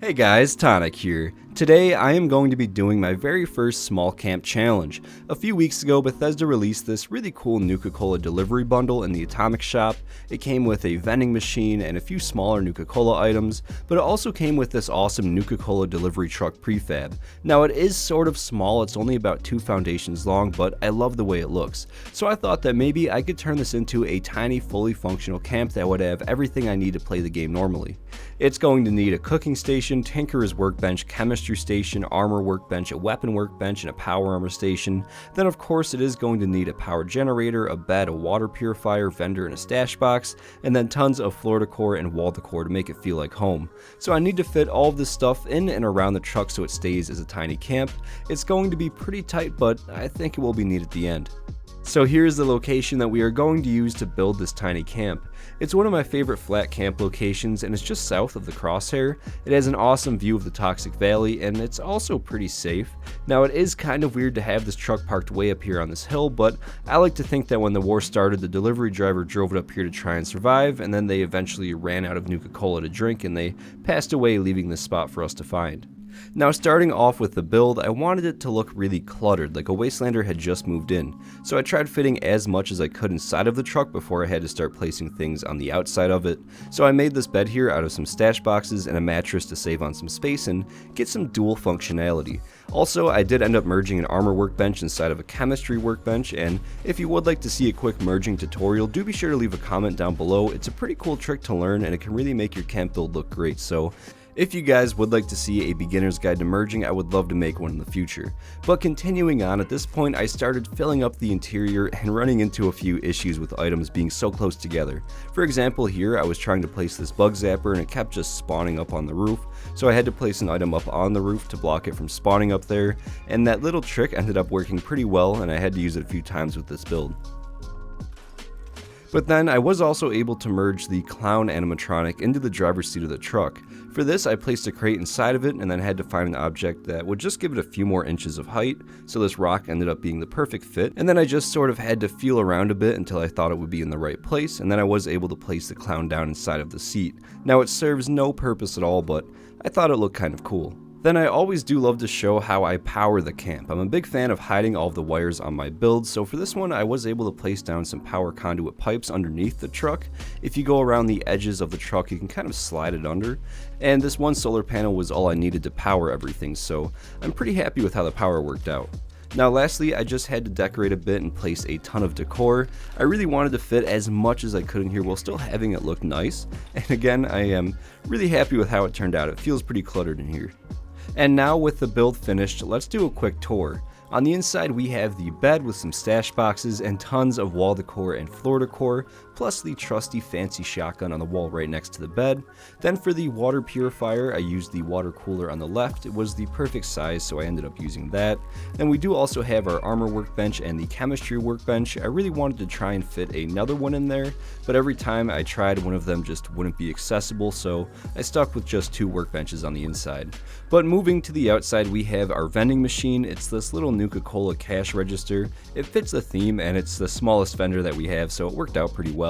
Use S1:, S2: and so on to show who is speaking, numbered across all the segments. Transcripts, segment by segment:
S1: Hey guys, Tonic here. Today I am going to be doing my very first small camp challenge. A few weeks ago Bethesda released this really cool Nuka-Cola delivery bundle in the Atomic Shop. It came with a vending machine and a few smaller Nuka-Cola items, but it also came with this awesome Nuka-Cola delivery truck prefab. Now it is sort of small, it's only about 2 foundations long, but I love the way it looks. So I thought that maybe I could turn this into a tiny fully functional camp that would have everything I need to play the game normally. It's going to need a cooking station, tinkerer's workbench, chemistry station, armor workbench, a weapon workbench, and a power armor station. Then of course it is going to need a power generator, a bed, a water purifier, vendor, and a stash box, and then tons of floor decor and wall decor to make it feel like home. So I need to fit all of this stuff in and around the truck so it stays as a tiny camp. It's going to be pretty tight, but I think it will be neat at the end. So here's the location that we are going to use to build this tiny camp. It's one of my favorite flat camp locations and it's just south of the Crosshair. It has an awesome view of the Toxic Valley and it's also pretty safe. Now it is kind of weird to have this truck parked way up here on this hill, but I like to think that when the war started, the delivery driver drove it up here to try and survive, and then they eventually ran out of Nuka-Cola to drink and they passed away, leaving this spot for us to find. Now starting off with the build, I wanted it to look really cluttered, like a wastelander had just moved in. So I tried fitting as much as I could inside of the truck before I had to start placing things on the outside of it. So I made this bed here out of some stash boxes and a mattress to save on some space and get some dual functionality. Also, I did end up merging an armor workbench inside of a chemistry workbench, and if you would like to see a quick merging tutorial, do be sure to leave a comment down below. It's a pretty cool trick to learn and it can really make your camp build look great. So if you guys would like to see a beginner's guide to merging, I would love to make one in the future. But continuing on, at this point I started filling up the interior and running into a few issues with items being so close together. For example, here I was trying to place this bug zapper and it kept just spawning up on the roof, so I had to place an item up on the roof to block it from spawning up there, and that little trick ended up working pretty well and I had to use it a few times with this build. But then I was also able to merge the clown animatronic into the driver's seat of the truck. For this I placed a crate inside of it and then had to find an object that would just give it a few more inches of height, so this rock ended up being the perfect fit, and then I just sort of had to feel around a bit until I thought it would be in the right place, and then I was able to place the clown down inside of the seat. Now it serves no purpose at all, but I thought it looked kind of cool. Then I always do love to show how I power the camp. I'm a big fan of hiding all of the wires on my build, so for this one I was able to place down some power conduit pipes underneath the truck. If you go around the edges of the truck you can kind of slide it under, and this one solar panel was all I needed to power everything, so I'm pretty happy with how the power worked out. Now lastly, I just had to decorate a bit and place a ton of decor. I really wanted to fit as much as I could in here while still having it look nice, and again I am really happy with how it turned out. It feels pretty cluttered in here. And now with the build finished, let's do a quick tour. On the inside we have the bed with some stash boxes and tons of wall decor and floor decor, plus the trusty fancy shotgun on the wall right next to the bed. Then for the water purifier, I used the water cooler on the left. It was the perfect size, so I ended up using that. Then we do also have our armor workbench and the chemistry workbench. I really wanted to try and fit another one in there, but every time I tried, one of them just wouldn't be accessible, so I stuck with just 2 workbenches on the inside. But moving to the outside, we have our vending machine. It's this little Nuka-Cola cash register. It fits the theme and it's the smallest vendor that we have, so it worked out pretty well.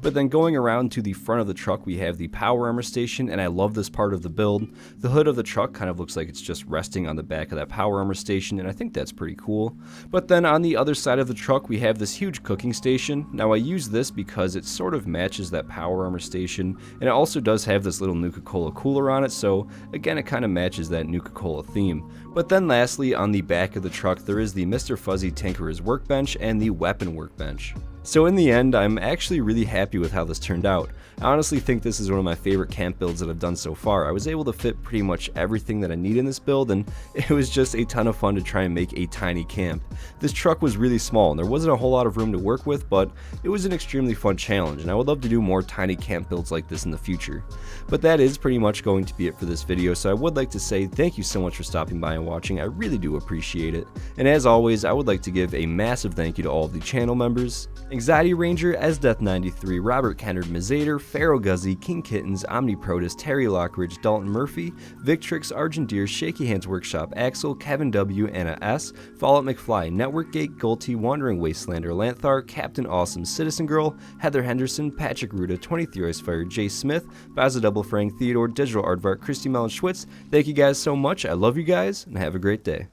S1: But then going around to the front of the truck we have the power armor station, and I love this part of the build. The hood of the truck kind of looks like it's just resting on the back of that power armor station, and I think that's pretty cool. But then on the other side of the truck we have this huge cooking station. Now I use this because it sort of matches that power armor station, and it also does have this little Nuka-Cola cooler on it, so again it kind of matches that Nuka-Cola theme. But then lastly, on the back of the truck there is the Mr. Fuzzy Tinkerer's workbench and the weapon workbench. So in the end, I'm actually really happy with how this turned out. I honestly think this is one of my favorite camp builds that I've done so far. I was able to fit pretty much everything that I need in this build, and it was just a ton of fun to try and make a tiny camp. This truck was really small and there wasn't a whole lot of room to work with, but it was an extremely fun challenge, and I would love to do more tiny camp builds like this in the future. But that is pretty much going to be it for this video, so I would like to say thank you so much for stopping by and watching. I really do appreciate it. And as always, I would like to give a massive thank you to all of the channel members, Anxiety Ranger, Esdeath93, Robert Kennard Mazader, Pharaoh Guzzy, King Kittens, Omniprotus, Terry Lockridge, Dalton Murphy, Victrix, Argent Deer, Shaky Hands Workshop, Axel, Kevin W, Anna S, Fallout McFly, Networkgate, Gulty, Wandering Wastelander, Lanthar, Captain Awesome, Citizen Girl, Heather Henderson, Patrick Ruda, 23 Ice Fire, Jay Smith, Baza Double Frank, Theodore, Digital Aardvark, Christy Mellon Schwitz. Thank you guys so much. I love you guys, and have a great day.